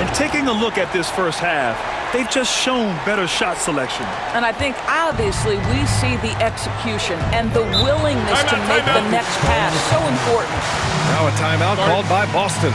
And taking a look at this first half, they've just shown better shot selection. And I think, obviously, we see the execution and the willingness to make the next pass so important. Now a timeout called by Boston.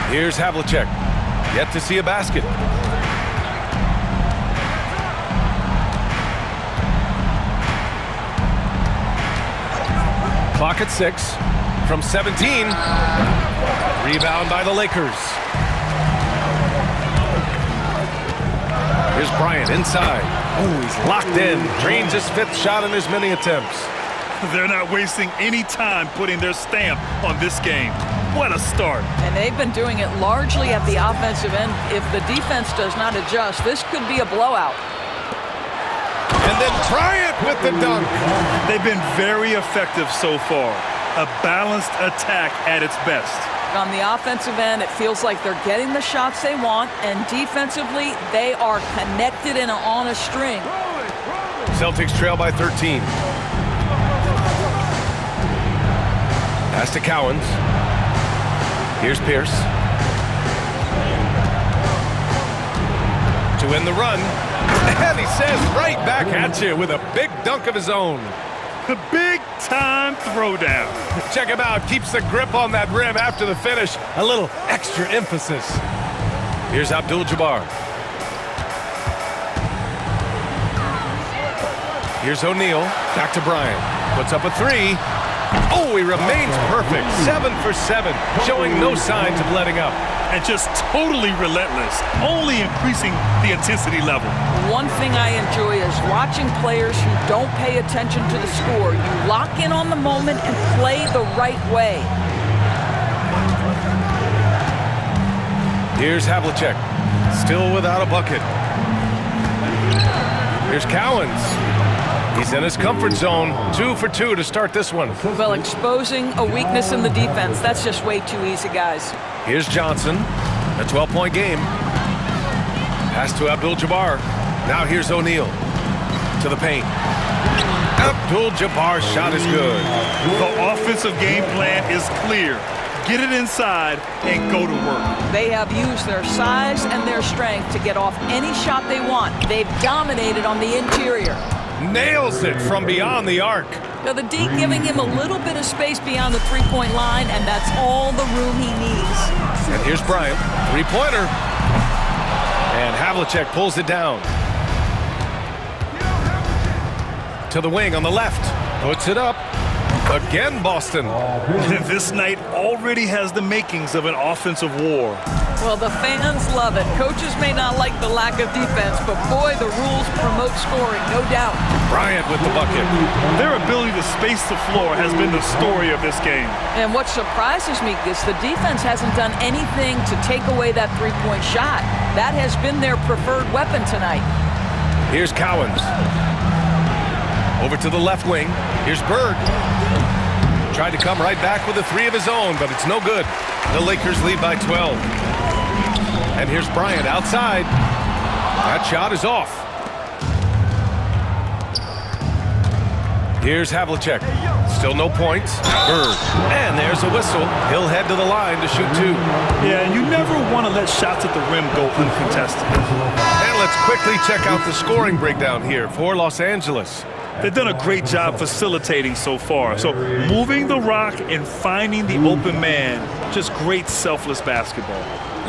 Here's Havlicek. Yet to see a basket. Clock at 6. From 17. Rebound by the Lakers. Here's Bryant inside. Oh, he's locked in. Drains his 5th shot in as many attempts. They're not wasting any time putting their stamp on this game. What a start. And they've been doing it largely at the offensive end. If the defense does not adjust, this could be a blowout. And then Bryant with the dunk. They've been very effective so far. A balanced attack at its best. On the offensive end, it feels like they're getting the shots they want, and defensively, they are connected and on a string. Celtics trail by 13. Pass to Cowens. Here's Pierce. To win the run. And he says right back at you with a big dunk of his own. The big-time throwdown. Check him out. Keeps the grip on that rim after the finish. A little extra emphasis. Here's Abdul-Jabbar. Here's O'Neal. Back to Bryant. Puts up a 3. Oh, he remains perfect. 7 for 7. Showing no signs of letting up. And just totally relentless. Only increasing the intensity level. One thing I enjoy is watching players who don't pay attention to the score. You lock in on the moment and play the right way. Here's Havlicek. Still without a bucket. Here's Cowens. He's in his comfort zone. 2 for 2 to start this one. Well, exposing a weakness in the defense, that's just way too easy, guys. Here's Johnson. A 12-point game. Pass to Abdul-Jabbar. Now here's O'Neal. To the paint. Abdul-Jabbar's shot is good. The offensive game plan is clear. Get it inside and go to work. They have used their size and their strength to get off any shot they want. They've dominated on the interior. Nails it from beyond the arc. Now the D giving him a little bit of space beyond the three-point line, and that's all the room he needs. And here's Bryant. Three-pointer. And Havlicek pulls it down. To the wing on the left. Puts it up. Again, Boston. This night already has the makings of an offensive war. Well, the fans love it. Coaches may not like the lack of defense, but boy, the rules promote scoring, no doubt. Bryant with the bucket. Their ability to space the floor has been the story of this game. And what surprises me is the defense hasn't done anything to take away that three-point shot. That has been their preferred weapon tonight. Here's Cowens. Over to the left wing. Here's Bird. Tried to come right back with a three of his own, but it's no good. The Lakers lead by 12. And here's Bryant outside. That shot is off. Here's Havlicek. Still no points. Bird. And there's a whistle. He'll head to the line to shoot two. Yeah, you never want to let shots at the rim go uncontested. And let's quickly check out the scoring breakdown here for Los Angeles. They've done a great job facilitating so far. So moving the rock and finding the open man, just great selfless basketball.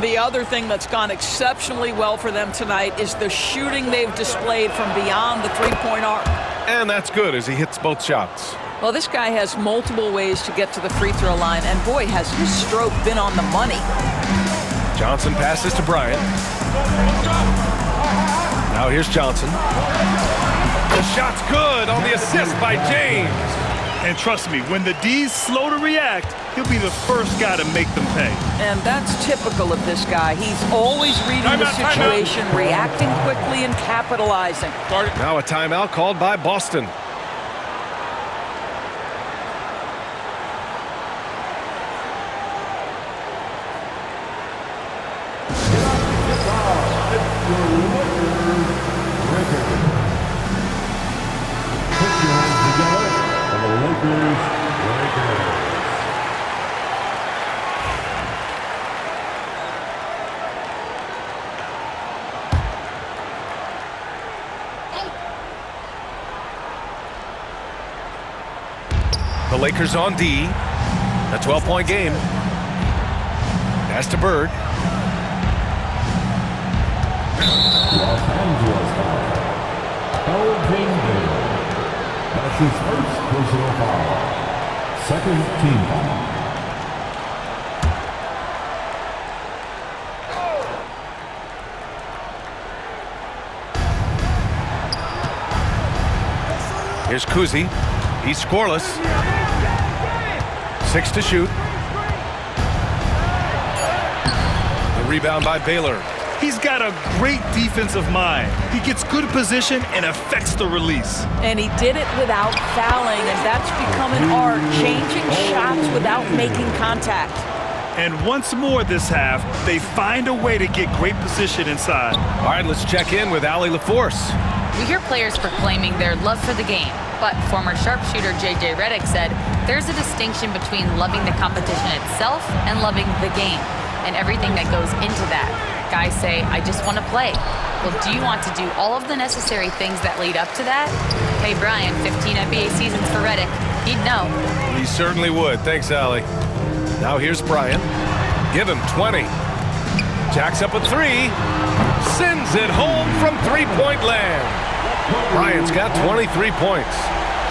The other thing that's gone exceptionally well for them tonight is the shooting they've displayed from beyond the three-point arc. And that's good as he hits both shots. Well, this guy has multiple ways to get to the free throw line, and boy, has his stroke been on the money. Johnson passes to Bryant. Now here's Johnson. The shot's good on the assist by James. And trust me, when the D's slow to react, he'll be the first guy to make them pay. And that's typical of this guy. He's always reading the situation, reacting quickly and capitalizing. Now a timeout called by Boston. The Lakers on D. A 12-point game. Pass to Bird. Los Angeles foul. Elgin Baylor. That's his first personal foul. Second team foul. Here's Kuzi. He's scoreless. 6 to shoot. The rebound by Baylor. He's got a great defensive mind. He gets good position and affects the release. And he did it without fouling, and that's become an art, changing shots without making contact. And once more this half, they find a way to get great position inside. All right, let's check in with Allie LaForce. We hear players proclaiming their love for the game, but former sharpshooter J.J. Redick said there's a distinction between loving the competition itself and loving the game, and everything that goes into that. Guys say, I just want to play. Well, do you want to do all of the necessary things that lead up to that? Hey, Brian, 15 NBA seasons for Redick. He'd know. He certainly would. Thanks, Allie. Now here's Bryant. Give him 20. Jacks up a three. Sends it home from three-point land. Bryant's got 23 points.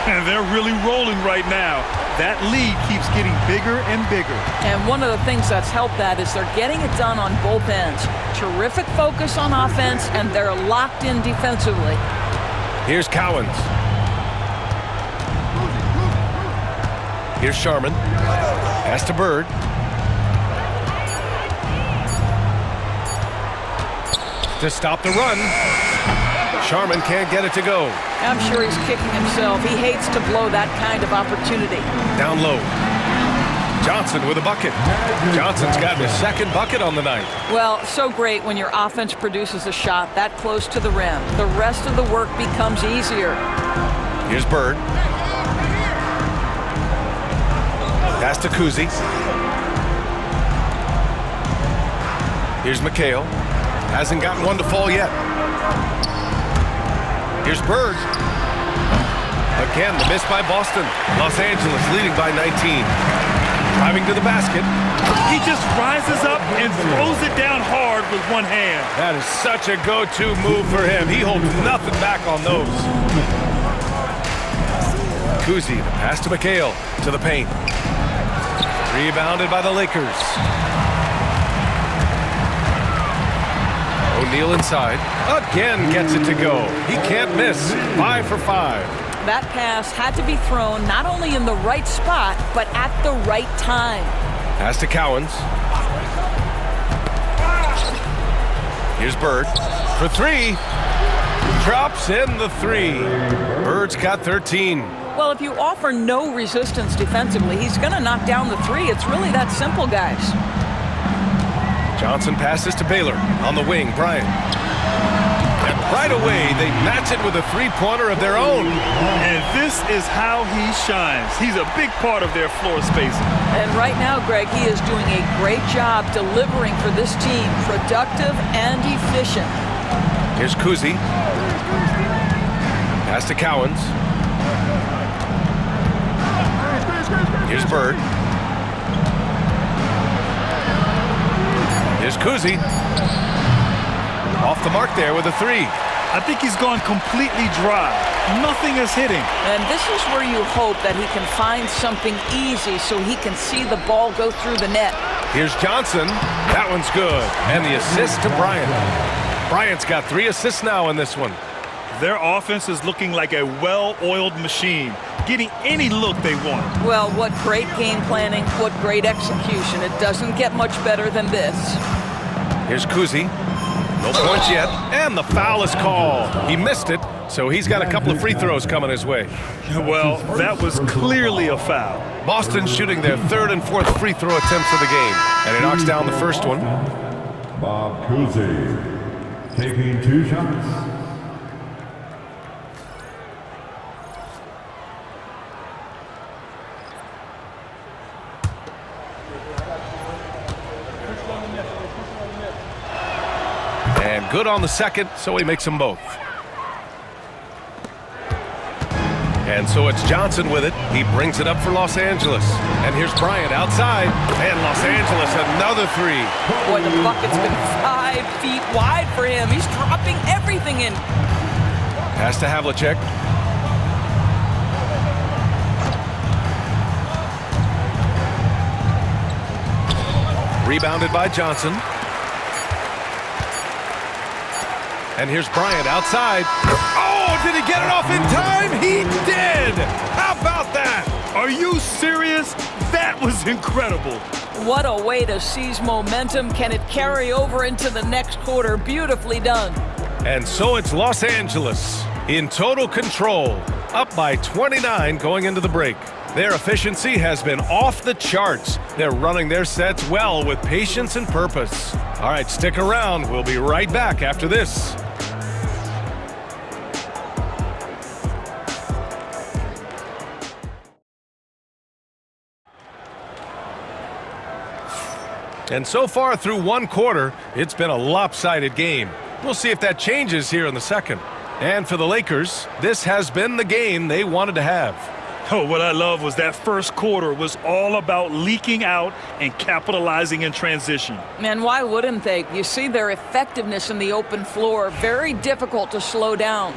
And they're really rolling right now. That lead keeps getting bigger and bigger. And one of the things that's helped that is they're getting it done on both ends. Terrific focus on offense, and they're locked in defensively. Here's Cowens. Here's Sharman. Pass to Bird. To stop the run. Sharman can't get it to go. I'm sure he's kicking himself. He hates to blow that kind of opportunity. Down low. Johnson with a bucket. Johnson's got his second bucket on the night. Well, so great when your offense produces a shot that close to the rim. The rest of the work becomes easier. Here's Bird. Pass to Kuzi. Here's McHale. Hasn't gotten one to fall yet. Here's Bird. Again, the miss by Boston. Los Angeles leading by 19. Driving to the basket. He just rises up and throws it down hard with one hand. That is such a go-to move for him. He holds nothing back on those. Kuzi, the pass to McHale. to the paint. Rebounded by the Lakers. O'Neal inside. Again gets it to go. He can't miss. 5 for 5. That pass had to be thrown not only in the right spot, but at the right time. Pass to Cowens. Here's Bird for 3. Drops in the 3. Bird's got 13. Well, if you offer no resistance defensively, he's going to knock down the 3. It's really that simple, guys. Johnson passes to Baylor on the wing. Bryant. And right away, they match it with a three-pointer of their own. And this is how he shines. He's a big part of their floor spacing. And right now, Greg, he is doing a great job delivering for this team. Productive and efficient. Here's Kuzi. Pass to Cowens. Here's Bird. Here's Kuzi. Off the mark there with a 3. I think he's gone completely dry. Nothing is hitting. And this is where you hope that he can find something easy so he can see the ball go through the net. Here's Johnson. That one's good. And the assist to Bryant. Bryant's got 3 assists now in this one. Their offense is looking like a well-oiled machine, getting any look they want. Well, what great game planning, what great execution. It doesn't get much better than this. Here's Kuzi. No points yet. And the foul is called. He missed it, so he's got a couple of free throws coming his way. Well, that was clearly a foul. Boston shooting their 3rd and 4th free throw attempts of the game. And he knocks down the first one. Bob Cousy taking 2 shots. And good on the second, so he makes them both. And so it's Johnson with it. He brings it up for Los Angeles. And here's Bryant outside. And Los Angeles, another 3. Boy, the bucket's been 5 feet wide for him. He's dropping everything in. Pass to Havlicek. Rebounded by Johnson. And here's Bryant outside. Oh, did he get it off in time? He did! How about that? Are you serious? That was incredible. What a way to seize momentum. Can it carry over into the next quarter? Beautifully done. And so it's Los Angeles in total control, up by 29 going into the break. Their efficiency has been off the charts. They're running their sets well with patience and purpose. All right, stick around. We'll be right back after this. And so far through one quarter, it's been a lopsided game. We'll see if that changes here in the second. And for the Lakers, this has been the game they wanted to have. Oh, what I love was that first quarter was all about leaking out and capitalizing in transition. And why wouldn't they? You see their effectiveness in the open floor. Very difficult to slow down.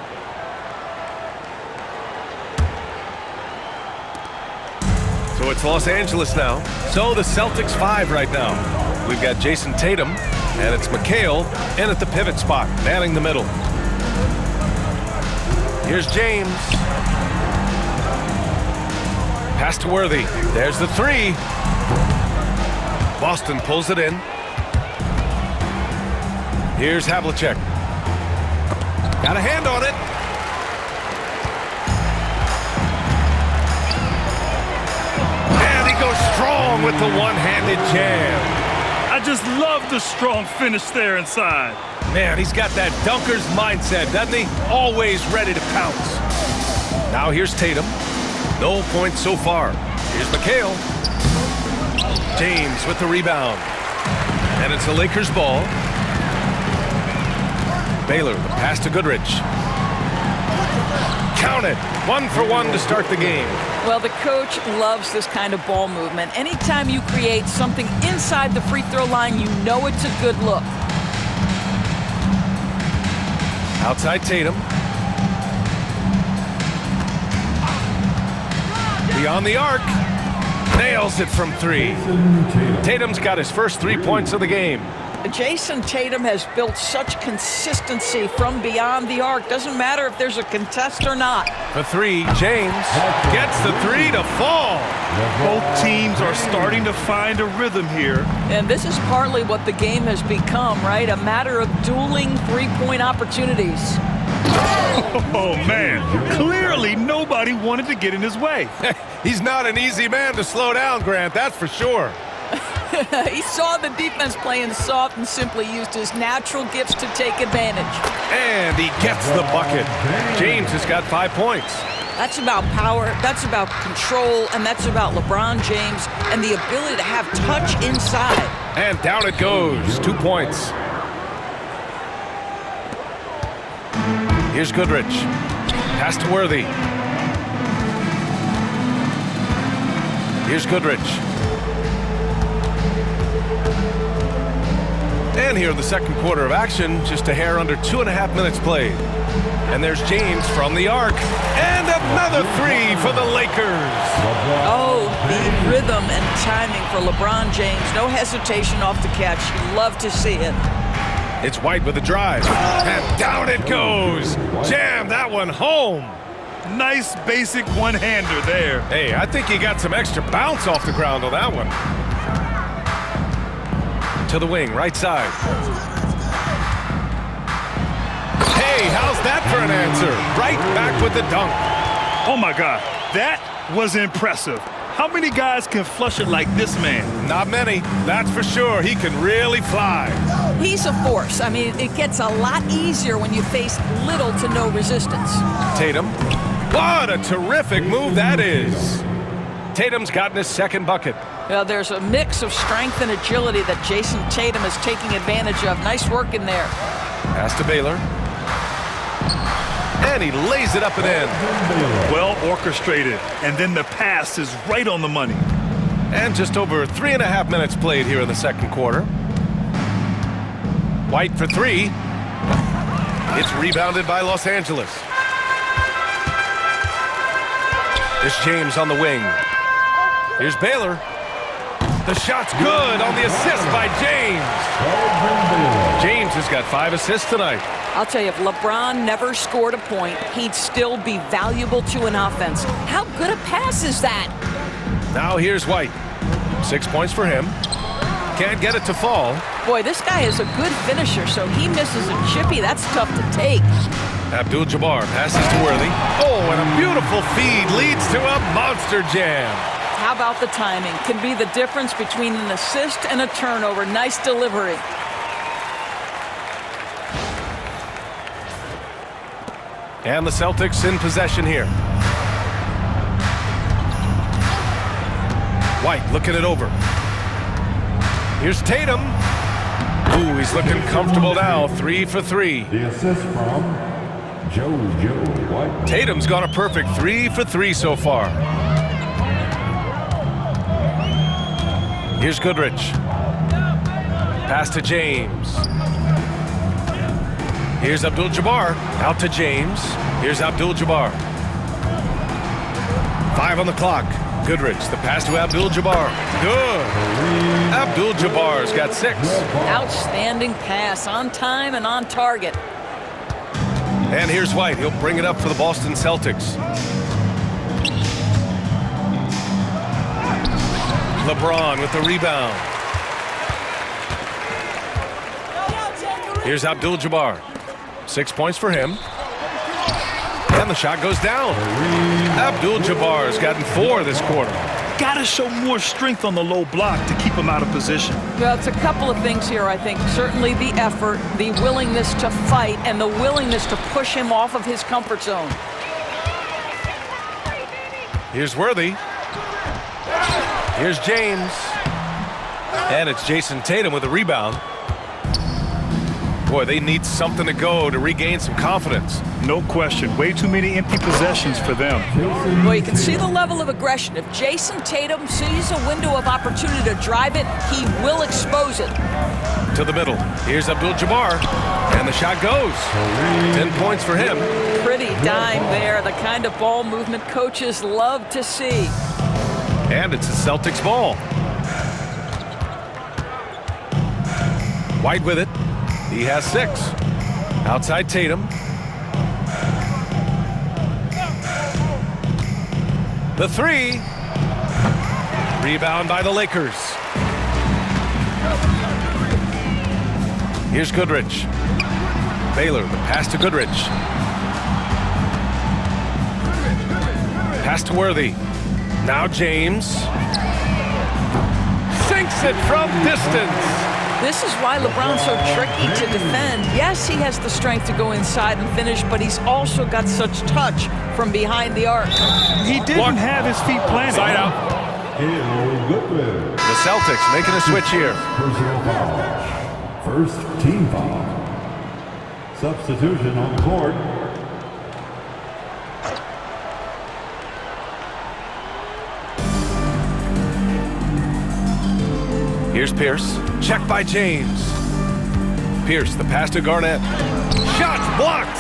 So it's Los Angeles now. So the Celtics 5 right now. We've got Jason Tatum, and it's McHale in at the pivot spot, manning the middle. Here's James. Pass to Worthy. There's the 3. Boston pulls it in. Here's Havlicek. Got a hand on it. And he goes strong with the one-handed jam. I just love the strong finish there inside. Man, he's got that dunker's mindset, doesn't he? Always ready to pounce. Now here's Tatum. No points so far. Here's McHale. James with the rebound. And it's the Lakers ball. Baylor, the pass to Goodrich. Count it. 1 for 1 to start the game. Well, the coach loves this kind of ball movement. Anytime you create something inside the free throw line, you know it's a good look. Outside Tatum. Beyond the arc. Nails it from 3. Tatum's got his first 3 points of the game. Jason Tatum has built such consistency from beyond the arc. Doesn't matter if there's a contest or not. For 3, James gets the 3 to fall. Both teams are starting to find a rhythm here. And this is partly what the game has become, right? A matter of dueling three-point opportunities. Oh, man. Clearly, nobody wanted to get in his way. He's not an easy man to slow down, Grant, that's for sure. He saw the defense playing soft and simply used his natural gifts to take advantage. And he gets the bucket. James has got 5 points. That's about power, that's about control, and that's about LeBron James and the ability to have touch inside. And down it goes. 2 points. Here's Goodrich. Pass to Worthy. Here's Goodrich. And here in the second quarter of action, just a hair under 2.5 minutes played. And there's James from the arc. And another 3 for the Lakers. Oh, the rhythm and timing for LeBron James. No hesitation off the catch. You love to see it. It's White with a drive. And down it goes. Jam that one home. Nice basic one-hander there. Hey, I think he got some extra bounce off the ground on that one. To the wing, right side. Hey, how's that for an answer? Right back with the dunk. Oh, my God. That was impressive. How many guys can flush it like this man? Not many, that's for sure. He can really fly. He's a force. I mean, it gets a lot easier when you face little to no resistance. Tatum. What a terrific move that is. Tatum's gotten his second bucket. Well, there's a mix of strength and agility that Jason Tatum is taking advantage of. Nice work in there. Pass to Baylor. And he lays it up and in. Well orchestrated. And then the pass is right on the money. And just over 3.5 minutes played here in the second quarter. White for 3. It's rebounded by Los Angeles. There's James on the wing. Here's Baylor. The shot's good on the assist by James. James has got 5 assists tonight. I'll tell you, if LeBron never scored a point, he'd still be valuable to an offense. How good a pass is that? Now here's White. 6 points for him. Can't get it to fall. Boy, this guy is a good finisher, so he misses a chippy. That's tough to take. Abdul-Jabbar passes to Worthy. Oh, and a beautiful feed leads to a monster jam. How about the timing? Can be the difference between an assist and a turnover. Nice delivery. And the Celtics in possession here. White looking it over. Here's Tatum. Ooh, he's looking comfortable now. 3 for 3. The assist from Joe White. Tatum's gone a perfect 3 for 3 so far. Here's Goodrich. Pass to James. Here's Abdul-Jabbar. Out to James. Here's Abdul-Jabbar. 5 on the clock. Goodrich, the pass to Abdul-Jabbar. Good. Abdul-Jabbar's got 6. Outstanding pass, on time and on target. And here's White. He'll bring it up for the Boston Celtics. LeBron with the rebound. Here's Abdul-Jabbar. 6 points for him. And the shot goes down. Abdul-Jabbar's gotten 4 this quarter. Got to show more strength on the low block to keep him out of position. Well, it's a couple of things here, I think. Certainly the effort, the willingness to fight, and the willingness to push him off of his comfort zone. Here's Worthy. Here's James. And it's Jason Tatum with a rebound. Boy, they need something to go to regain some confidence. No question. Way too many empty possessions for them. Well, you can see the level of aggression. If Jason Tatum sees a window of opportunity to drive it, he will expose it. To the middle. Here's Abdul-Jabbar. And the shot goes. 10 points for him. Pretty dime there. The kind of ball movement coaches love to see. And it's the Celtics ball. White with it. He has 6. Outside Tatum. The 3. Rebound by the Lakers. Here's Goodrich. Baylor, the pass to Goodrich. Pass to Worthy. Now James. Sinks it from distance. This is why LeBron's so tricky to defend. Yes, he has the strength to go inside and finish, but he's also got such touch from behind the arc. He didn't have his feet planted. Side out. The Celtics making a switch here. Personal foul. First team foul. Substitution on the court. Here's Pierce. Check by James. Pierce, the pass to Garnett. Shot blocked.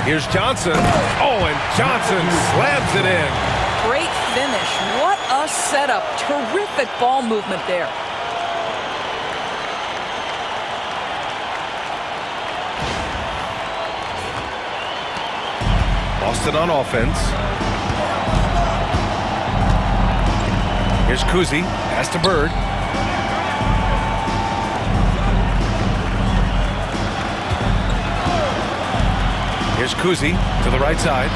Here's Johnson. Oh, and Johnson slams it in. Great finish. What a setup. Terrific ball movement there. Boston on offense. Here's Kuzi. Pass to Bird. Here's Kuzi to the right side.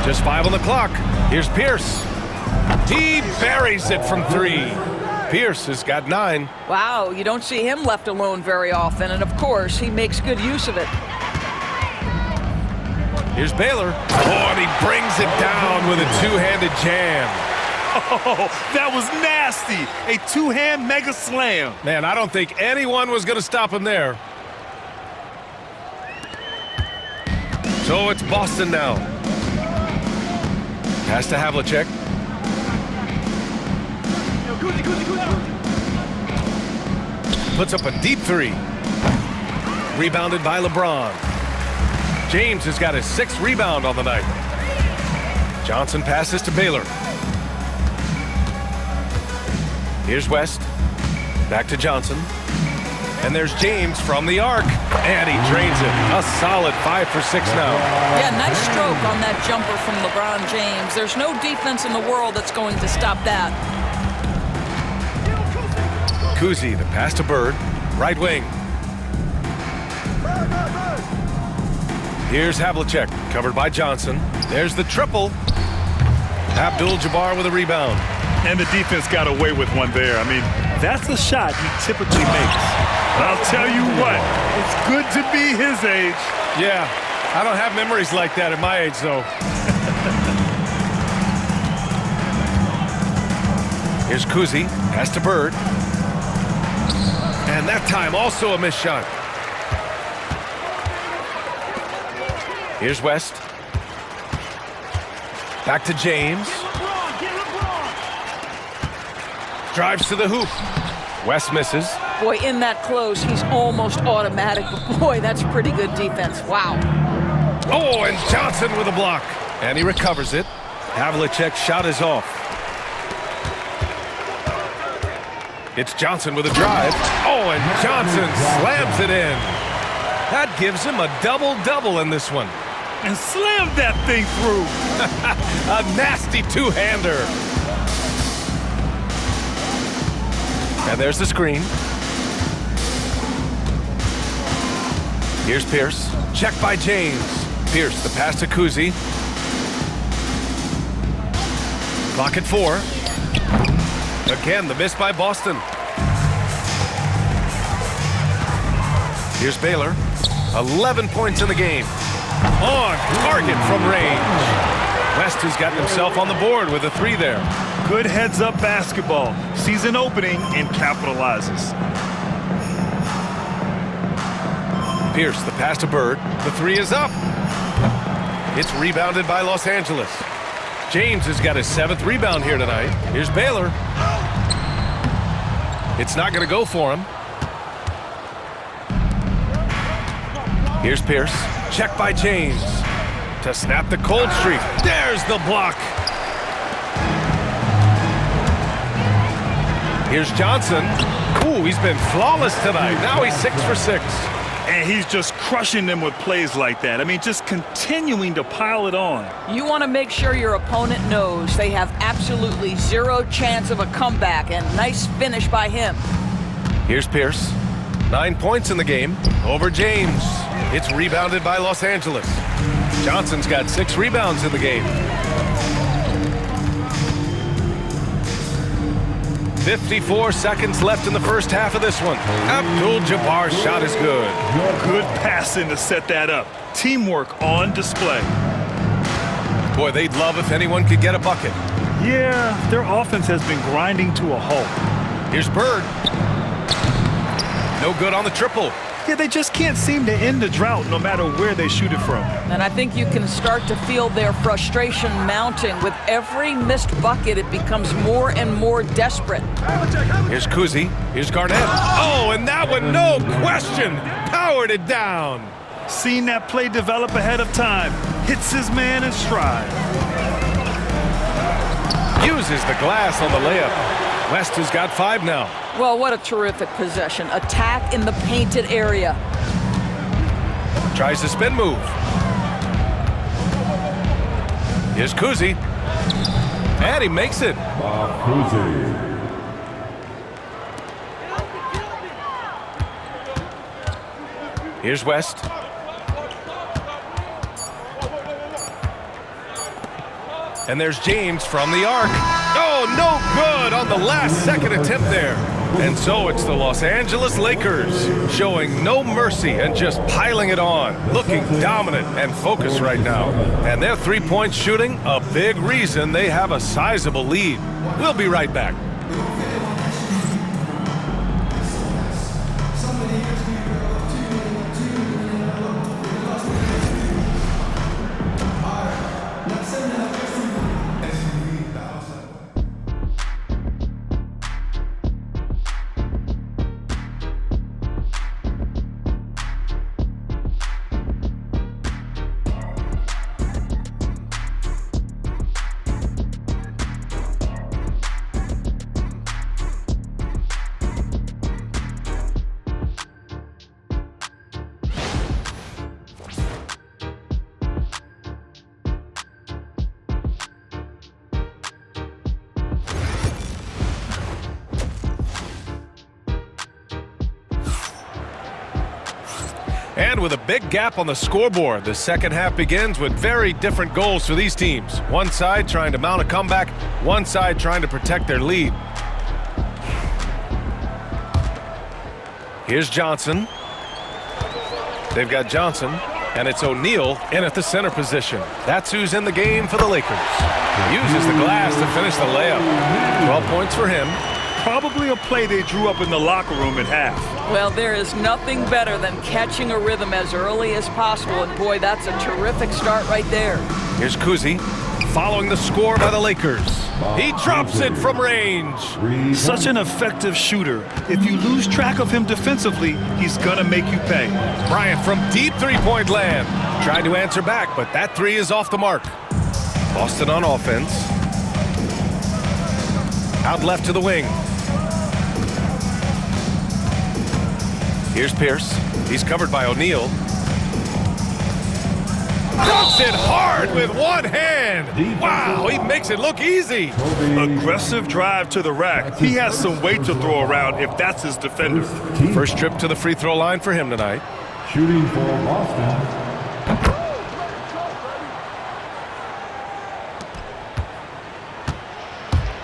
Just 5 on the clock. Here's Pierce. He buries it from 3. Pierce has got 9. Wow, you don't see him left alone very often, and of course, he makes good use of it. Here's Baylor. Oh, and he brings it down with a two-handed jam. Oh, that was nasty. A two-hand mega slam. Man, I don't think anyone was going to stop him there. So it's Boston now. Pass to Havlicek. Puts up a deep 3. Rebounded by LeBron. James has got his 6th rebound on the night. Johnson passes to Baylor. Here's West. Back to Johnson. And there's James from the arc. And he drains it. A solid 5 for 6 now. Yeah, nice stroke on that jumper from LeBron James. There's no defense in the world that's going to stop that. Kuzi, the pass to Bird. Right wing. Here's Havlicek, covered by Johnson. There's the triple. Abdul-Jabbar with a rebound. And the defense got away with one there. I mean, that's a shot he typically makes. But I'll tell you what, it's good to be his age. Yeah, I don't have memories like that at my age, though. Here's Kuzi, pass to Bird. And that time also a missed shot. Here's West. Back to James. Drives to the hoop. West misses. Boy, in that close, he's almost automatic. But boy, that's pretty good defense. Wow. Oh, and Johnson with a block. And he recovers it. Havlicek's shot is off. It's Johnson with a drive. Oh, and Johnson slams it in. That gives him a double-double in this one. And slammed that thing through. A nasty two-hander. And there's the screen. Here's Pierce. Check by James. Pierce, the pass to Kuzi. Clock at 4. Again, the miss by Boston. Here's Baylor. 11 points in the game. On target from range. West has gotten himself on the board with a 3 there. Good heads-up basketball. Season opening and capitalizes. Pierce, the pass to Bird. The 3 is up. It's rebounded by Los Angeles. James has got his 7th rebound here tonight. Here's Baylor. It's not going to go for him. Here's Pierce. Check by James. to snap the cold streak. There's the block. Here's Johnson. Ooh, he's been flawless tonight. Now he's 6 for 6. And he's just crushing them with plays like that. I mean, just continuing to pile it on. You want to make sure your opponent knows they have absolutely zero chance of a comeback, and nice finish by him. Here's Pierce. 9 points in the game over James. It's rebounded by Los Angeles. Johnson's got 6 rebounds in the game. 54 seconds left in the first half of this one. Abdul-Jabbar's shot is good. Good passing to set that up. Teamwork on display. Boy, they'd love if anyone could get a bucket. Yeah, their offense has been grinding to a halt. Here's Bird. No good on the triple. Yeah, they just can't seem to end the drought no matter where they shoot it from. And I think you can start to feel their frustration mounting. With every missed bucket, it becomes more and more desperate. Here's Kuzi. Here's Garnett. Oh, and that one, no question, powered it down. Seen that play develop ahead of time. Hits his man in stride. Uses the glass on the layup. West has got 5 now. Well, what a terrific possession. Attack in the painted area. Tries the spin move. Here's Kuzi. And he makes it. Kuzi. Here's West. And there's James from the arc. Oh, no good on the last second attempt there. And so it's the Los Angeles Lakers showing no mercy and just piling it on, looking dominant and focused right now. And their three-point shooting, a big reason they have a sizable lead. We'll be right back. And with a big gap on the scoreboard, the second half begins with very different goals for these teams. One side trying to mount a comeback, one side trying to protect their lead. Here's Johnson. They've got Johnson, and it's O'Neal in at the center position. That's who's in the game for the Lakers. Uses the glass to finish the layup. 12 points for him. Probably a play they drew up in the locker room at half. Well, there is nothing better than catching a rhythm as early as possible, and boy, that's a terrific start right there. Here's Kuzi, following the score by the Lakers. He drops it from range. Such an effective shooter. If you lose track of him defensively, he's gonna make you pay. Bryant from deep three-point land. Tried to answer back, but that three is off the mark. Boston on offense. Out left to the wing. Here's Pierce. He's covered by O'Neal. Dunks it hard with one hand. Wow, he makes it look easy. Aggressive drive to the rack. He has some weight to throw around if that's his defender. First trip to the free throw line for him tonight. Shooting for Boston.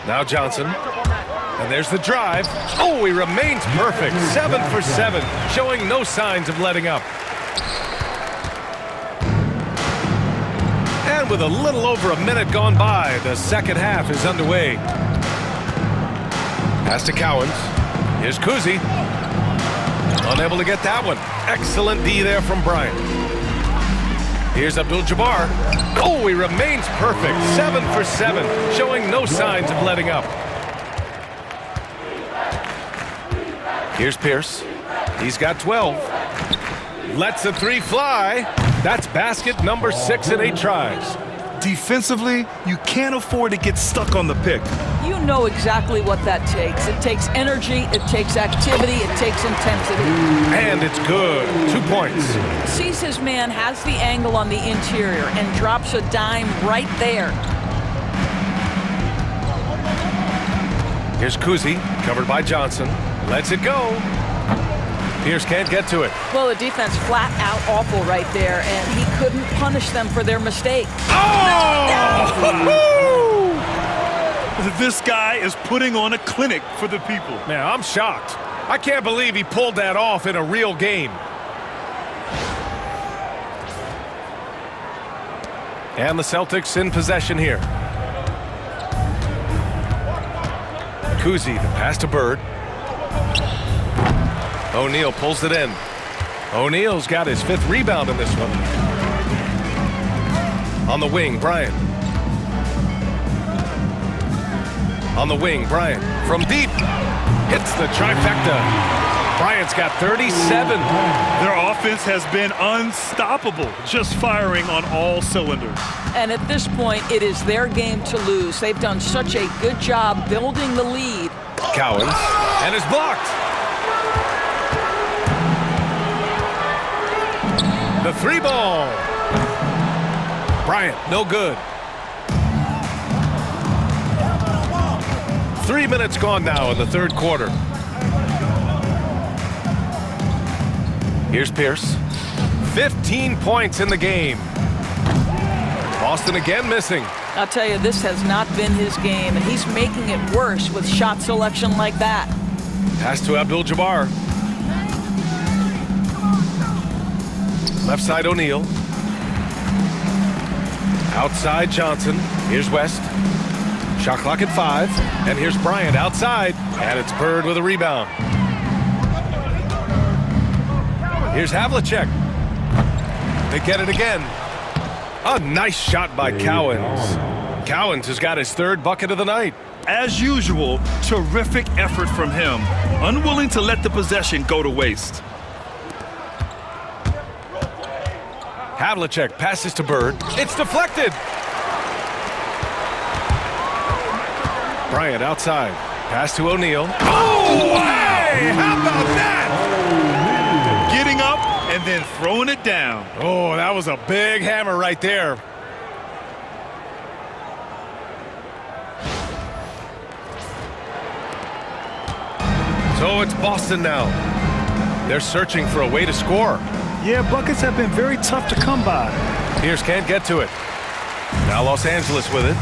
Now Johnson. And there's the drive. Oh, he remains perfect. 7 for 7, showing no signs of letting up. And with a little over a minute gone by, the second half is underway. Pass to Cowens. Here's Kuzi. Unable to get that one. Excellent D there from Bryant. Here's Abdul-Jabbar. Oh, he remains perfect. 7 for 7, showing no signs of letting up. Here's Pierce. He's got 12. Lets the three fly. That's basket number 6 in 8 tries. Defensively, you can't afford to get stuck on the pick. You know exactly what that takes. It takes energy, it takes activity, it takes intensity. And it's good. 2 points. Sees his man, has the angle on the interior, and drops a dime right there. Here's Kuzi, covered by Johnson. Lets it go. Pierce can't get to it. Well, the defense flat out awful right there, and he couldn't punish them for their mistake. This guy is putting on a clinic for the people. Man, I'm shocked. I can't believe he pulled that off in a real game. And the Celtics in possession here. Kuzi, the pass to Bird. O'Neal pulls it in. O'Neal's got his 5th rebound in this one. On the wing, Bryant. On the wing, Bryant. From deep. Hits the trifecta. Bryant's got 37. Their offense has been unstoppable, just firing on all cylinders. And at this point, it is their game to lose. They've done such a good job building the lead. Cowens. And is blocked. The 3 ball. Bryant, no good. 3 minutes gone now in the 3rd quarter. Here's Pierce. 15 points in the game. Boston again missing. I'll tell you, this has not been his game, and he's making it worse with shot selection like that. Pass to Abdul-Jabbar. Left side O'Neal. Outside Johnson. Here's West. Shot clock at 5. And here's Bryant outside. And it's Bird with a rebound. Here's Havlicek. They get it again. A nice shot by Cowens. Cowens has got his 3rd bucket of the night. As usual, terrific effort from him. Unwilling to let the possession go to waste. Havlicek passes to Bird. It's deflected. Bryant outside. Pass to O'Neal. Oh, hey! How about that? Getting up and then throwing it down. Oh, that was a big hammer right there. So it's Boston now. They're searching for a way to score. Yeah, buckets have been very tough to come by. Pierce can't get to it. Now Los Angeles with it.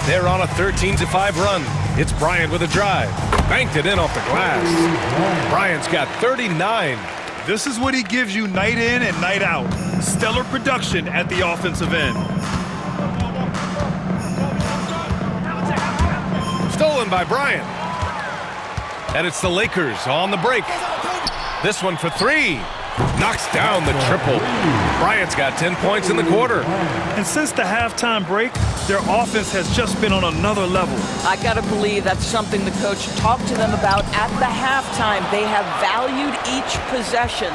They're on a 13-5 run. It's Bryant with a drive. Banked it in off the glass. Bryant's got 39. This is what he gives you night in and night out. Stellar production at the offensive end. Stolen by Bryant. And it's the Lakers on the break. This one for 3. Knocks down the triple. Bryant's got 10 points in the quarter. And since the halftime break, their offense has just been on another level. I got to believe that's something the coach talked to them about at the halftime. They have valued each possession.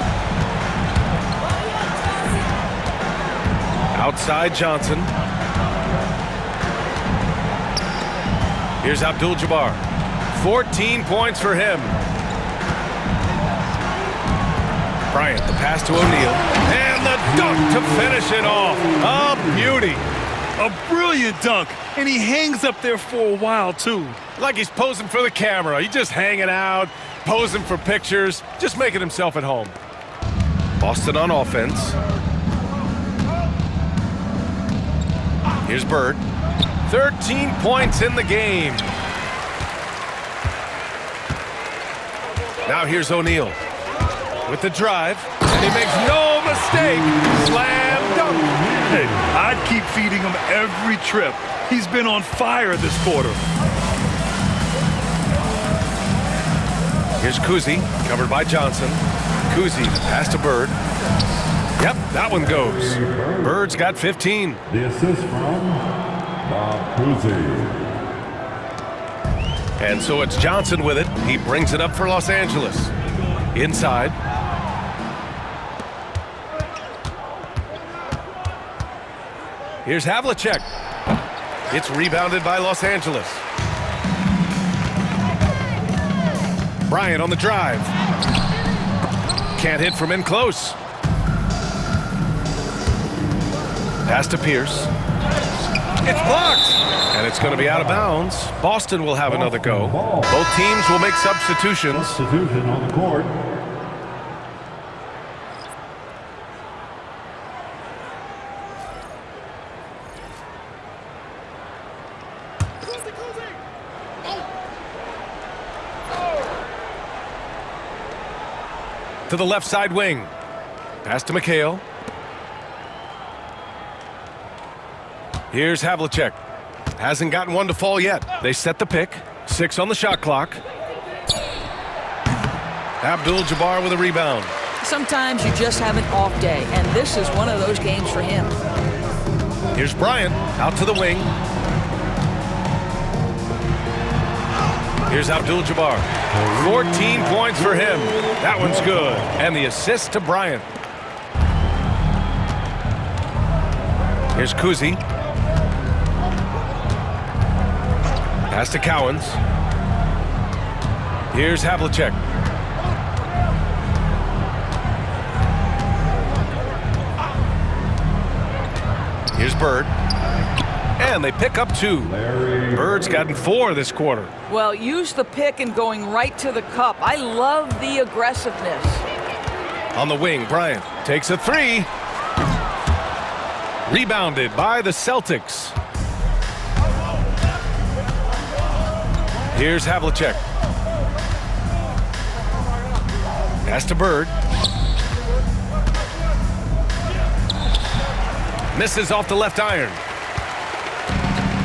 Outside Johnson. Here's Abdul-Jabbar. 14 points for him. Bryant, the pass to O'Neal. And the dunk to finish it off. A beauty. A brilliant dunk, and he hangs up there for a while, too. Like he's posing for the camera. He's just hanging out, posing for pictures, just making himself at home. Boston on offense. Here's Bird. 13 points in the game. Now here's O'Neal with the drive, and he makes no mistake. Slam dunk. Hey, I'd keep feeding him every trip. He's been on fire this quarter. Here's Kuzi, covered by Johnson. Kuzi, pass to Bird. Yep, that one goes. Bird's got 15. The assist from Bob Cousy. And so it's Johnson with it. He brings it up for Los Angeles. Inside. Here's Havlicek. It's rebounded by Los Angeles. Bryant on the drive. Can't hit from in close. Pass to Pierce. It's blocked. And it's going to be out of bounds. Boston will have another go. Both teams will make substitutions. Substitution on the court. To the left side wing. Pass to McHale. Here's Havlicek. Hasn't gotten one to fall yet. They set the pick. 6 on the shot clock. Abdul-Jabbar with a rebound. Sometimes you just have an off day, and this is one of those games for him. Here's Bryant out to the wing. Here's Abdul-Jabbar. 14 points for him. That one's good. And the assist to Bryant. Here's Kuzi. Pass to Cowens. Here's Havlicek. Here's Bird. And they pick up 2. Bird's gotten 4 this quarter. Well, use the pick and going right to the cup. I love the aggressiveness. On the wing, Bryant takes a 3. Rebounded by the Celtics. Here's Havlicek. Pass to Bird. Misses off the left iron.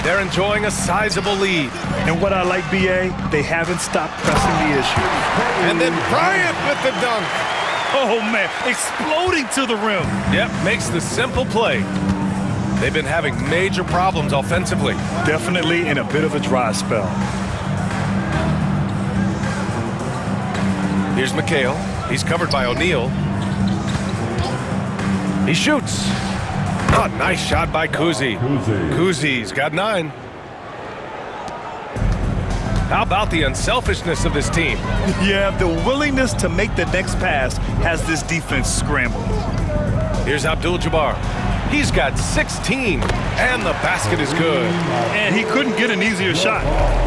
They're enjoying a sizable lead. And what I like, B.A., they haven't stopped pressing the issue. And then Bryant with the dunk. Oh, man, exploding to the rim. Yep, makes the simple play. They've been having major problems offensively. Definitely in a bit of a dry spell. Here's McHale. He's covered by O'Neal. He shoots. Oh, nice shot by Kuzi. Kuzi's got 9. How about the unselfishness of this team? Yeah, the willingness to make the next pass has this defense scrambled. Here's Abdul-Jabbar. He's got 16, and the basket is good. And he couldn't get an easier shot.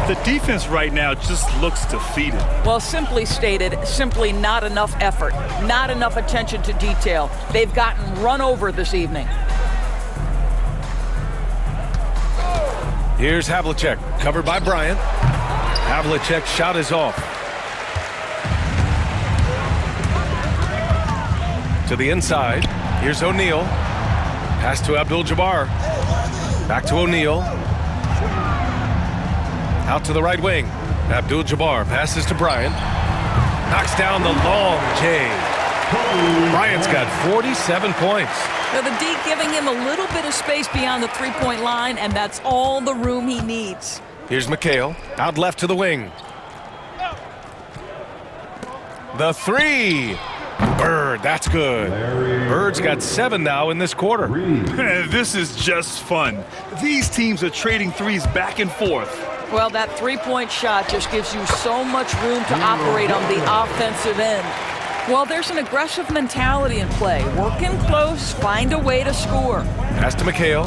The defense right now just looks defeated. Well, simply stated, simply not enough effort, not enough attention to detail. They've gotten run over this evening. Here's Havlicek, covered by Bryant. Havlicek's shot is off. To the inside. Here's O'Neal. Pass to Abdul-Jabbar. Back to O'Neal. Out to the right wing. Abdul-Jabbar passes to Bryant. Knocks down the long J. Bryant's got 47 points. Now the D giving him a little bit of space beyond the three-point line, and that's all the room he needs. Here's McHale. Out left to the wing. The 3. Bird, that's good. Bird's got 7 now in this quarter. This is just fun. These teams are trading threes back and forth. Well, that three-point shot just gives you so much room to operate on the offensive end. Well, there's an aggressive mentality in play. Work in close, find a way to score. Pass to McHale.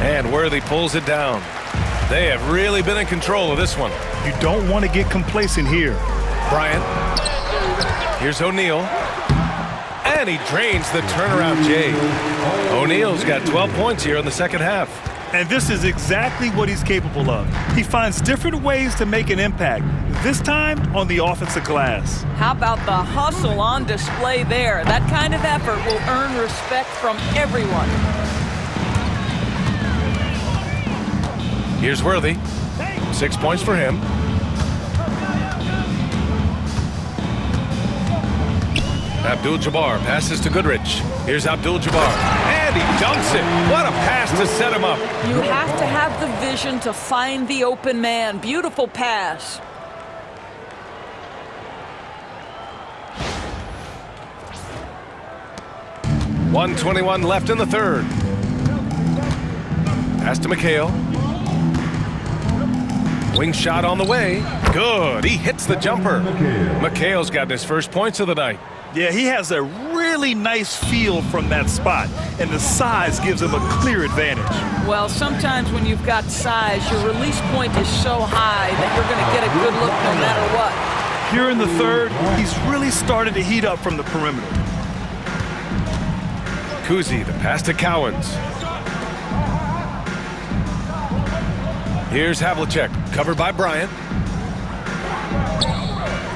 And Worthy pulls it down. They have really been in control of this one. You don't want to get complacent here. Bryant. Here's O'Neal. And he drains the turnaround J. O'Neal's got 12 points here in the second half. And this is exactly what he's capable of. He finds different ways to make an impact, this time on the offensive glass. How about the hustle on display there? That kind of effort will earn respect from everyone. Here's Worthy. 6 points for him. Abdul-Jabbar passes to Goodrich. Here's Abdul-Jabbar. And he dunks it. What a pass to set him up. You have to have the vision to find the open man. Beautiful pass. 1:21 left in the third. Pass to McHale. Wing shot on the way. Good. He hits the jumper. McHale's gotten his first points of the night. Yeah, he has a really nice feel from that spot, and the size gives him a clear advantage. Well, sometimes when you've got size, your release point is so high that you're going to get a good look no matter what. Here in the third, he's really started to heat up from the perimeter. Kuzi, the pass to Cowens. Here's Havlicek, covered by Bryant.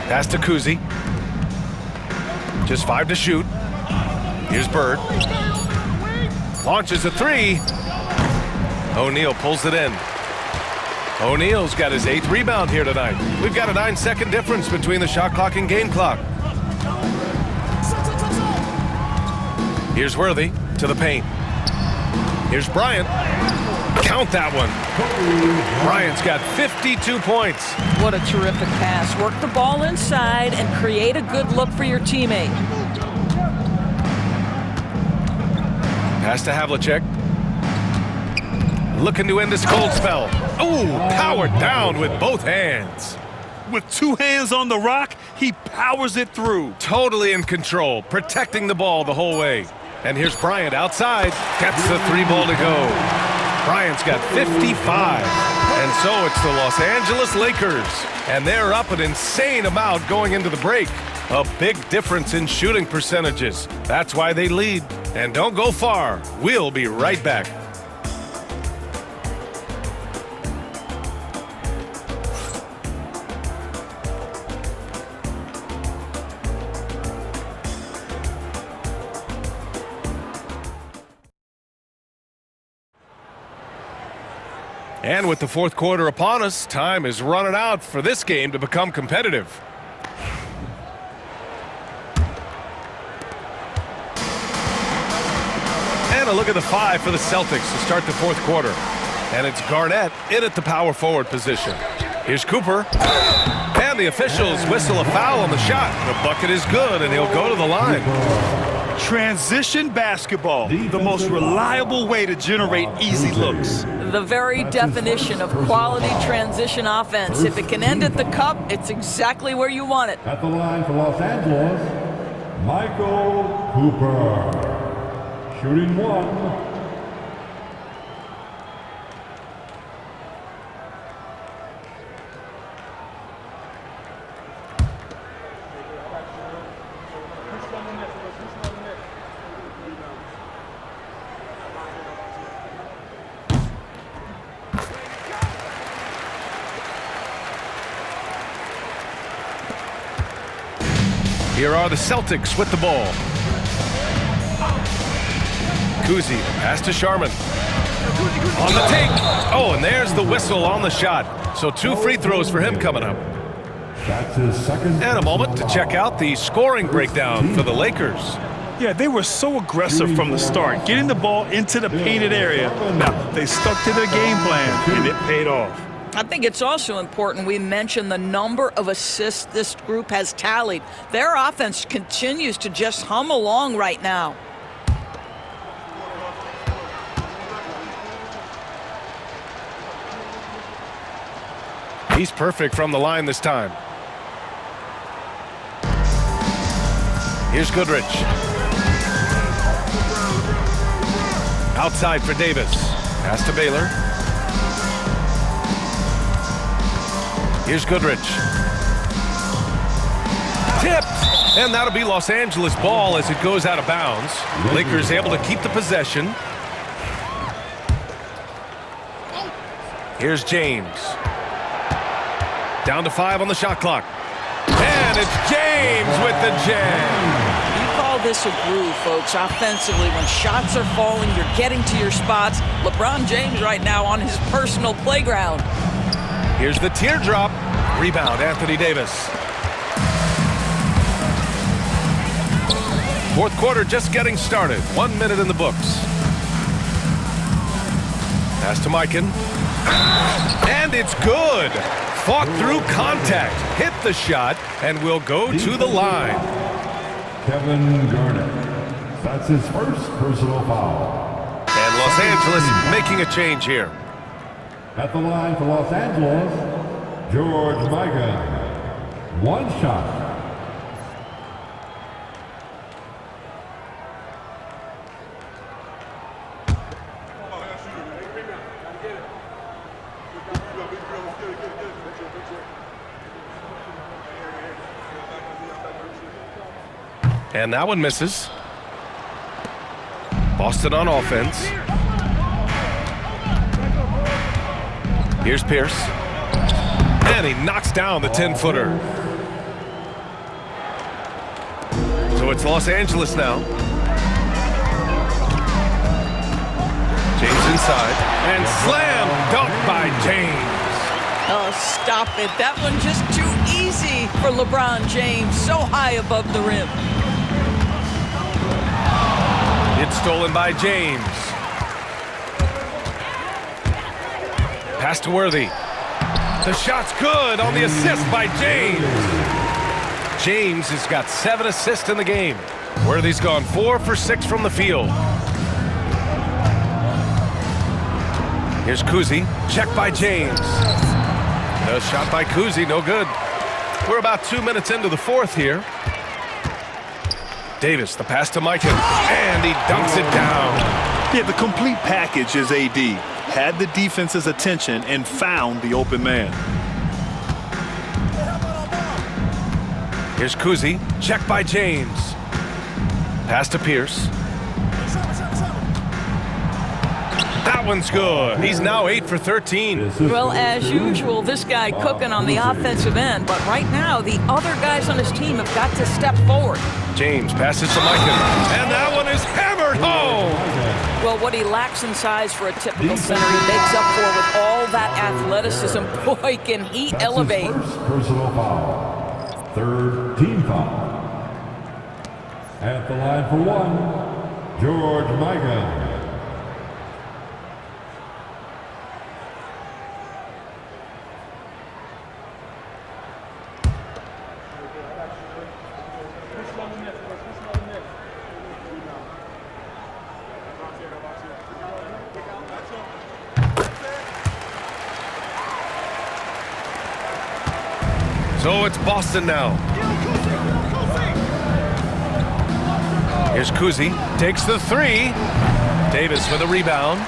Pass to Kuzi. Just 5 to shoot. Here's Bird. Launches a 3. O'Neal pulls it in. O'Neal's got his 8th rebound here tonight. We've got a 9-second difference between the shot clock and game clock. Here's Worthy to the paint. Here's Bryant. Count that one. Bryant's got 52 points. What a terrific pass. Work the ball inside and create a good look for your teammate. Pass to Havlicek. Looking to end this cold spell. Oh, powered down with both hands. With 2 hands on the rock, he powers it through. Totally in control, protecting the ball the whole way. And here's Bryant outside. Gets the 3 ball to go. Bryant's got 55. And so it's the Los Angeles Lakers. And they're up an insane amount going into the break. A big difference in shooting percentages. That's why they lead. And don't go far. We'll be right back. And with the fourth quarter upon us, time is running out for this game to become competitive. And a look at the 5 for the Celtics to start the fourth quarter. And it's Garnett in at the power forward position. Here's Cooper. And the officials whistle a foul on the shot. The bucket is good, and he'll go to the line. Transition basketball, the most reliable way to generate easy looks. The very definition of quality transition offense. If it can end at the cup, it's exactly where you want it. At the line for Los Angeles, Michael Cooper. Shooting 1. Here are the Celtics with the ball. Kuzi, pass to Sharman. On the take. Oh, and there's the whistle on the shot. So 2 free throws for him coming up. That's his second. And a moment to check out the scoring breakdown for the Lakers. Yeah, they were so aggressive from the start, getting the ball into the painted area. Now, they stuck to their game plan, and it paid off. I think it's also important we mention the number of assists this group has tallied. Their offense continues to just hum along right now. He's perfect from the line this time. Here's Goodrich. Outside for Davis. Pass to Baylor. Here's Goodrich. Tipped! And that'll be Los Angeles ball as it goes out of bounds. Lakers able to keep the possession. Here's James. Down to 5 on the shot clock. And it's James with the jam. You call this a groove, folks. Offensively, when shots are falling, you're getting to your spots. LeBron James right now on his personal playground. Here's the teardrop. Rebound, Anthony Davis. Fourth quarter just getting started. 1 minute in the books. Pass to Mikan. And it's good. Fought through contact. Hit the shot and will go to the line. Kevin Garnett. That's his first personal foul. And Los Angeles making a change here. At the line for Los Angeles, George Mikan. One shot. And that one misses. Boston on offense. Here's Pierce. And he knocks down the 10-footer. So it's Los Angeles now. James inside. And slam dunk by James. Oh, stop it. That one just too easy for LeBron James. So high above the rim. It's stolen by James. Pass to Worthy. The shot's good on the assist by James. James has got 7 assists in the game. Worthy's gone 4 for 6 from the field. Here's Kuzi. Check by James. The shot by Kuzi, no good. We're about 2 minutes into the fourth here. Davis, the pass to Mikan, and he dunks it down. Yeah, the complete package is AD. Had the defense's attention and found the open man. Here's Kuzi, check by James. Pass to Pierce. That one's good. He's now 8 for 13. Well, as usual, this guy cooking on the offensive end. But right now, the other guys on his team have got to step forward. James passes to Mikan, and that one is hammered home. Well, what he lacks in size for a typical center, he makes up for with all that athleticism. Boy, can he elevate. That's his first personal foul. Third team foul. At the line for one, George Mikan. So it's Boston now. Here's Kuzi, takes the 3. Davis for the rebound.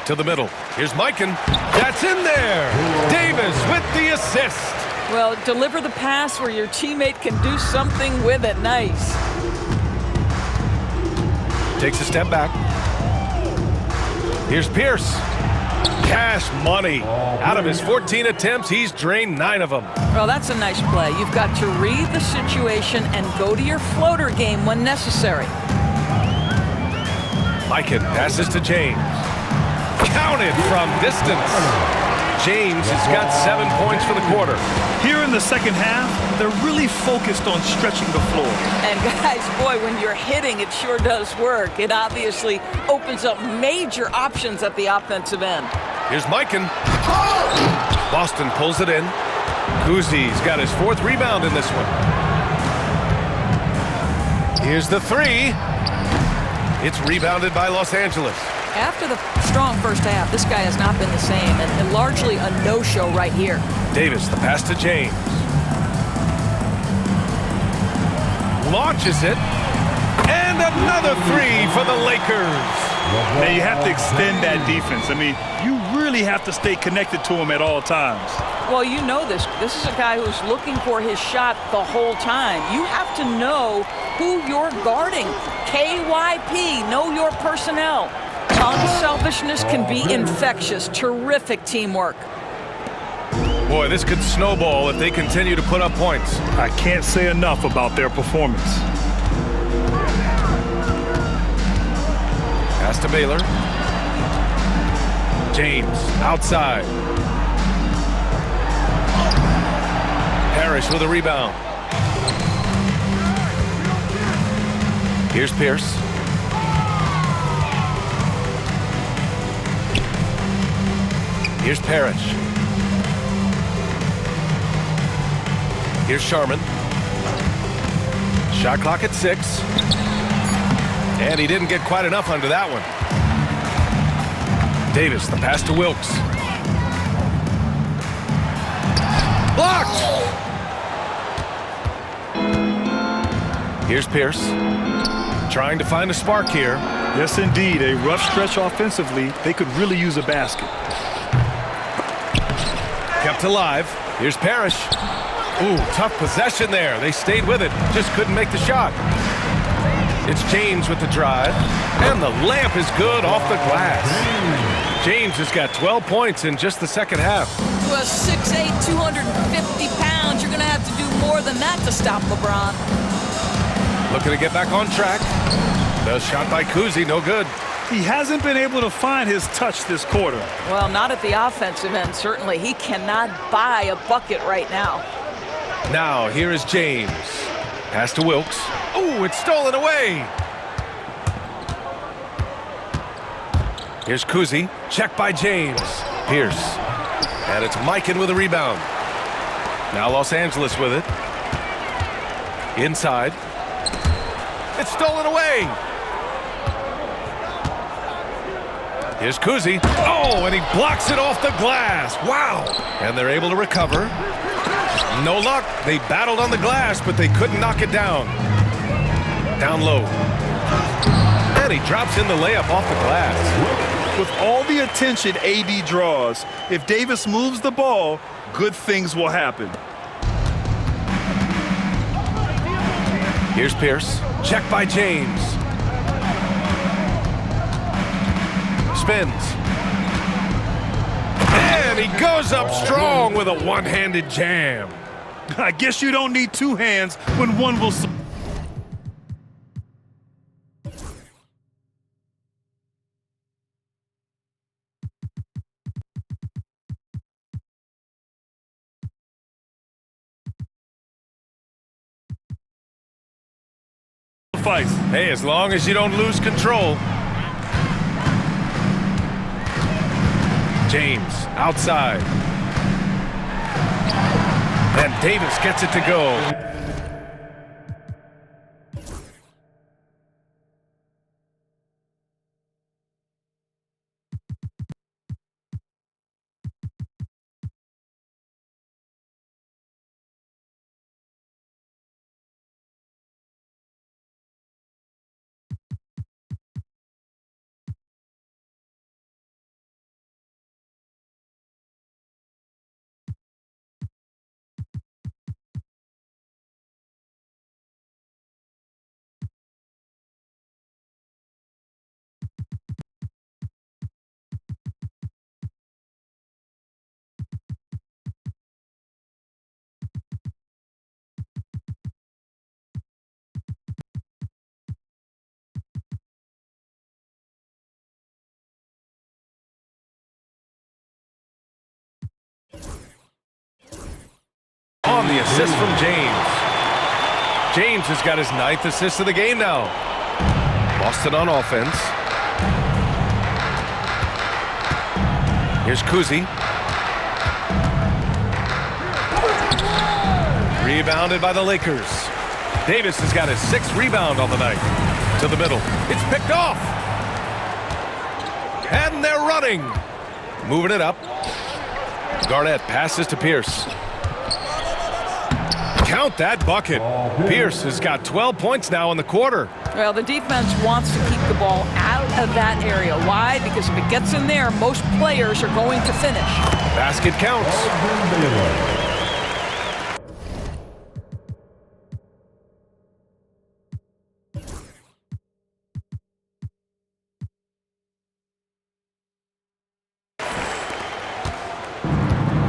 To the middle. Here's Mikan. That's in there. Davis with the assist. Well, deliver the pass where your teammate can do something with it. Nice. Takes a step back. Here's Pierce. Cash money. Out of his 14 attempts, he's drained 9 of them. Well, that's a nice play. You've got to read the situation and go to your floater game when necessary. Mikan passes to James. Counted from distance. James has got 7 points for the quarter. Here in the second half, they're really focused on stretching the floor. And guys, boy, when you're hitting, it sure does work. It obviously opens up major options at the offensive end. Here's Mikan. Boston pulls it in. Kuzi's got his 4th rebound in this one. Here's the 3. It's rebounded by Los Angeles. After the strong first half, this guy has not been the same, and largely a no-show right here. Davis, the pass to James. Launches it. And another 3 for the Lakers. Now you have to extend that defense. I mean, you really have to stay connected to him at all times. Well, you know this. This is a guy who's looking for his shot the whole time. You have to know who you're guarding. KYP, know your personnel. Unselfishness can be infectious. Terrific teamwork. Boy, this could snowball if they continue to put up points. I can't say enough about their performance. Pass to Baylor. James outside. Parrish with a rebound. Here's Pierce. Here's Parrish. Here's Sharman. Shot clock at 6. And he didn't get quite enough under that one. Davis, the pass to Wilkes. Blocked! Here's Pierce. Trying to find a spark here. Yes, indeed. A rough stretch offensively. They could really use a basket. Kept alive. Here's Parrish. Ooh, tough possession there. They stayed with it. Just couldn't make the shot. It's James with the drive. And the layup is good off the glass. James has got 12 points in just the second half. To a 6'8", 250 pounds, you're going to have to do more than that to stop LeBron. Looking to get back on track. The shot by Cousy, no good. He hasn't been able to find his touch this quarter. Well, not at the offensive end, certainly. He cannot buy a bucket right now. Now, here is James. Pass to Wilkes. Ooh, it's stolen away. Here's Cousy. Check by James. Pierce. And it's Mikan with a rebound. Now Los Angeles with it. Inside. It's stolen away. Here's Cousy. Oh, and he blocks it off the glass. Wow. And they're able to recover. No luck. They battled on the glass, but they couldn't knock it down. Down low. And he drops in the layup off the glass. With all the attention AD draws, if Davis moves the ball, good things will happen. Here's Pierce. Check by James. Spins. And he goes up strong with a one-handed jam. I guess you don't need two hands when one will... Hey, as long as you don't lose control. James outside. And Davis gets it to go. On the assist from James. James has got his 9th assist of the game now. Boston on offense. Here's Cousy. Rebounded by the Lakers. Davis has got his 6th rebound on the night. To the middle. It's picked off. And they're running. Moving it up. Garnett passes to Pierce. Count that bucket. Pierce has got 12 points now in the quarter. Well, the defense wants to keep the ball out of that area. Why? Because if it gets in there, most players are going to finish. Basket counts.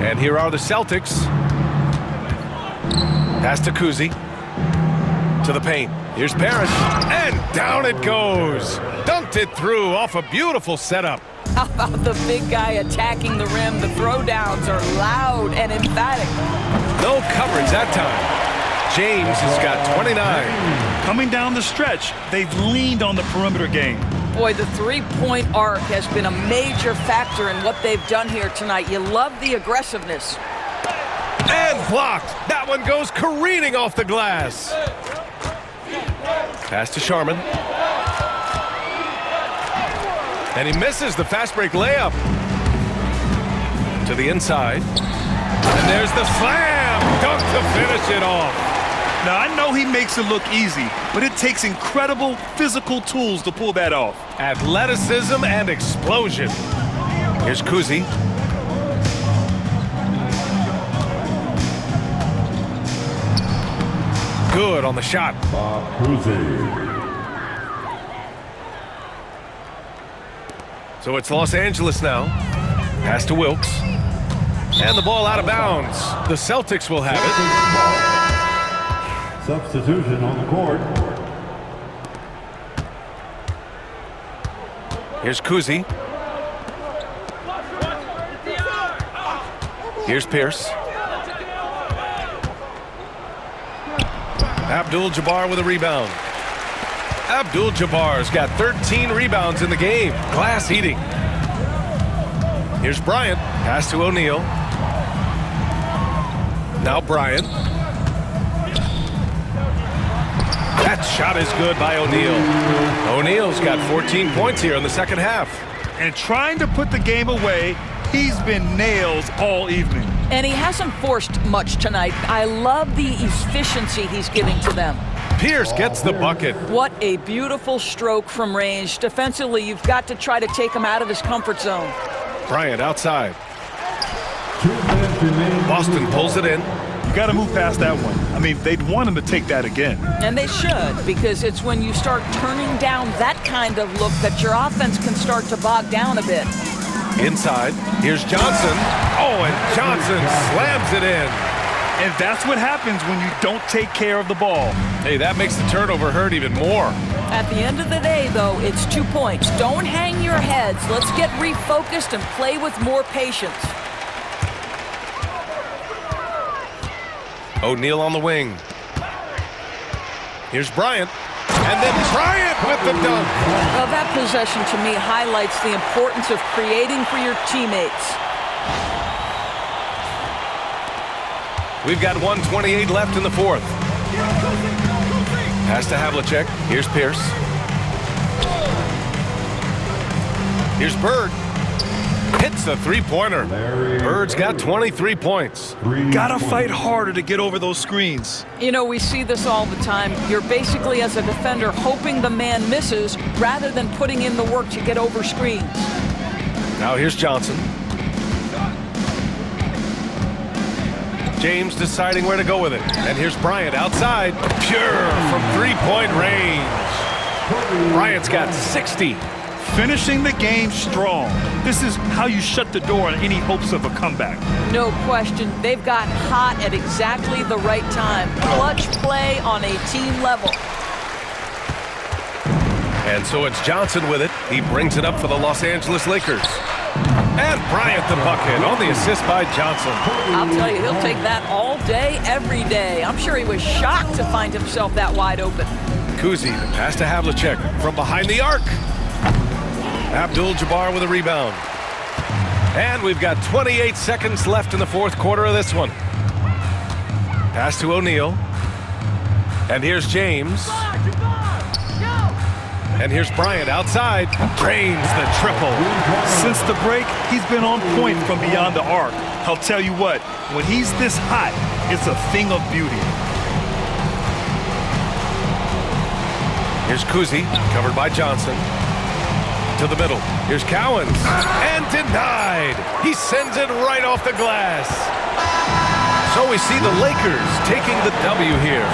And here are the Celtics. Pass to Cousy. To the paint. Here's Parrish. And down it goes. Dunked it through off a beautiful setup. How about the big guy attacking the rim? The throwdowns are loud and emphatic. No coverage that time. James has got 29. Coming down the stretch, they've leaned on the perimeter game. Boy, the three-point arc has been a major factor in what they've done here tonight. You love the aggressiveness. And blocked. That one goes careening off the glass. Pass to Sharman. And he misses the fast break layup. To the inside. And there's the slam. Dunk to finish it off. Now, I know he makes it look easy, but it takes incredible physical tools to pull that off. Athleticism and explosion. Here's Kuzi. Good on the shot. Bob Cousy. So it's Los Angeles now. Pass to Wilkes. And the ball out of bounds. The Celtics will have it. Substitution on the court. Here's Kuzi. Here's Pierce. Abdul-Jabbar with a rebound. Abdul-Jabbar's got 13 rebounds in the game. Glass eating. Here's Bryant. Pass to O'Neal. Now Bryant. That shot is good by O'Neal. O'Neal's got 14 points here in the second half. And trying to put the game away, he's been nails all evening. And he hasn't forced much tonight. I love the efficiency he's giving to them. Pierce gets the bucket. What a beautiful stroke from range. Defensively, you've got to try to take him out of his comfort zone. Bryant outside. 2 minutes remaining. Boston pulls it in. You got to move past that one. I mean, they'd want him to take that again. And they should, because it's when you start turning down that kind of look that your offense can start to bog down a bit. Inside. Here's Johnson. Oh, and Johnson slams it in. And that's what happens when you don't take care of the ball. Hey, that makes the turnover hurt even more. At the end of the day, though, it's 2 points. Don't hang your heads. Let's get refocused and play with more patience. O'Neal on the wing. Here's Bryant. And then Bryant with the dunk. Well, that possession to me highlights the importance of creating for your teammates. We've got 1:28 left in the fourth. Pass to Havlicek. Here's Pierce. Here's Bird. Hits the three-pointer. Bird's got 23 points. Gotta fight harder to get over those screens. You know, we see this all the time. You're basically, as a defender, hoping the man misses rather than putting in the work to get over screens. Now here's Johnson. James deciding where to go with it. And here's Bryant outside. Pure from three-point range. Bryant's got 60. Finishing the game strong. This is how you shut the door on any hopes of a comeback. No question. They've gotten hot at exactly the right time. Clutch play on a team level. And so it's Johnson with it. He brings it up for the Los Angeles Lakers. And Bryant the bucket on the assist by Johnson. I'll tell you, he'll take that all day, every day. I'm sure he was shocked to find himself that wide open. Kuzi, the pass to Havlicek from behind the arc. Abdul-Jabbar with a rebound. And we've got 28 seconds left in the fourth quarter of this one. Pass to O'Neal. And here's James. And here's Bryant outside. Drains the triple. Since the break, he's been on point from beyond the arc. I'll tell you what, when he's this hot, it's a thing of beauty. Here's Kuzi, covered by Johnson. To the middle. Here's Cowens. And denied. He sends it right off the glass. So we see the Lakers taking the W here.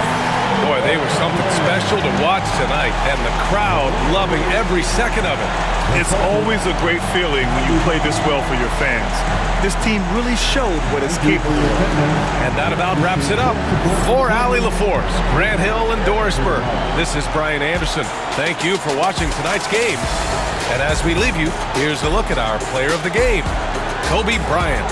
Boy, they were something special to watch tonight, and the crowd loving every second of it. It's always a great feeling when you play this well for your fans. This team really showed what it's capable of. And that about wraps it up. For Allie LaForce, Grant Hill, and Dorisburg, this is Brian Anderson. Thank you for watching tonight's game. And as we leave you, here's a look at our player of the game, Kobe Bryant.